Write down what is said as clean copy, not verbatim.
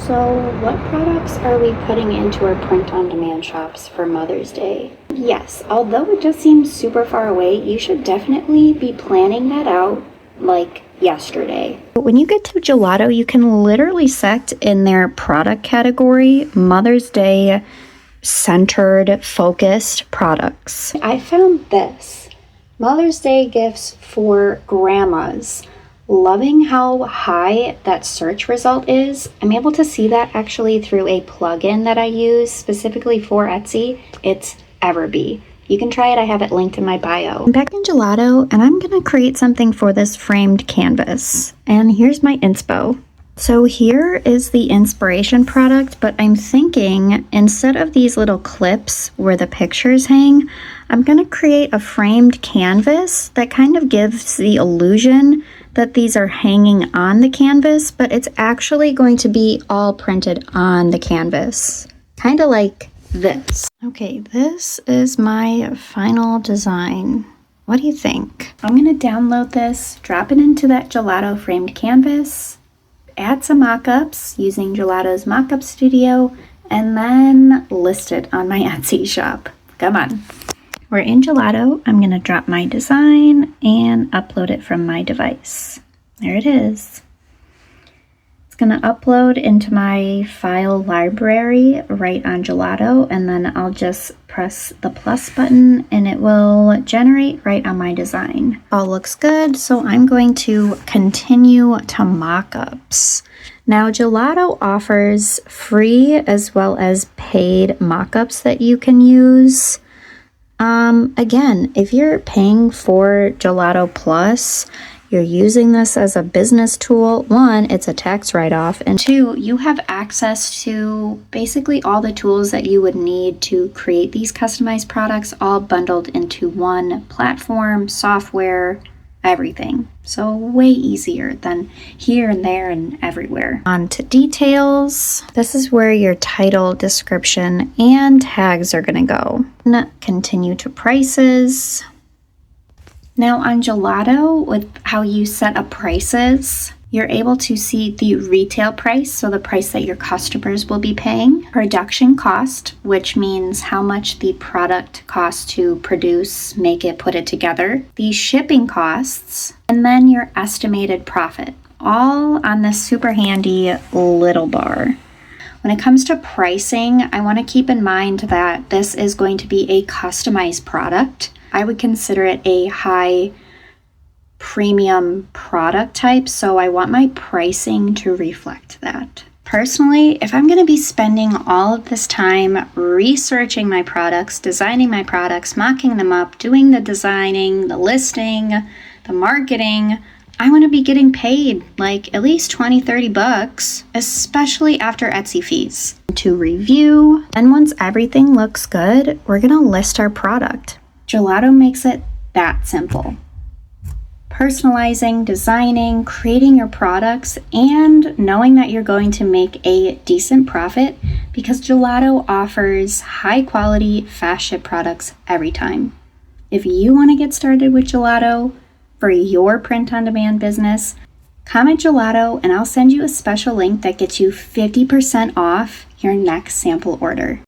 So, what products are we putting into our print-on-demand shops for Mother's Day? Yes, although it just seems super far away, you should definitely be planning that out like yesterday. But when you get to Gelato, you can literally select in their product category Mother's Day centered, focused products. I found this Mother's Day gifts for grandmas. Loving how high that search result is. I'm able to see that actually through a plugin that I use specifically for Etsy. It's Everbee. You can try it. I have it linked in my bio. I'm back in Gelato and I'm going to create something for this framed canvas. And here's my inspo. So here is the inspiration product, but I'm thinking instead of these little clips where the pictures hang, I'm going to create a framed canvas that kind of gives the illusion that these are hanging on the canvas, but it's actually going to be all printed on the canvas. Kind of like this. Okay, this is my final design. What do you think? I'm going to download this, drop it into that Gelato framed canvas, add some mock-ups using Gelato's Mockup Studio, and then list it on my Etsy shop. Come on. We're in Gelato. I'm going to drop my design and upload it from my device. There it is. It's going to upload into my file library right on Gelato, and then I'll just press the plus button and it will generate right on my design. All looks good, so I'm going to continue to mockups. Now, Gelato offers free as well as paid mockups that you can use. Again, if you're paying for Gelato Plus, you're using this as a business tool. One, it's a tax write-off, and two, you have access to basically all the tools that you would need to create these customized products, all bundled into one platform, software, everything. So way easier than here and there and everywhere. On to details. This is where your title, description, and tags are going to go. Continue to prices. Now on Gelato, with how you set up prices, you're able to see the retail price, so the price that your customers will be paying, production cost, which means how much the product costs to produce, make it, put it together, the shipping costs, and then your estimated profit, all on this super handy little bar. When it comes to pricing, I want to keep in mind that this is going to be a customized product. I would consider it a high premium product type, so I want my pricing to reflect that. Personally, if I'm going to be spending all of this time researching my products, designing my products, mocking them up, doing the designing, the listing, the marketing, I want to be getting paid like at least $20-30, especially after Etsy fees. To review, and once everything looks good, we're going to list our product. Gelato makes it that simple. Personalizing, designing, creating your products, and knowing that you're going to make a decent profit because Gelato offers high quality, fast ship products every time. If you want to get started with Gelato for your print-on-demand business, comment Gelato and I'll send you a special link that gets you 50% off your next sample order.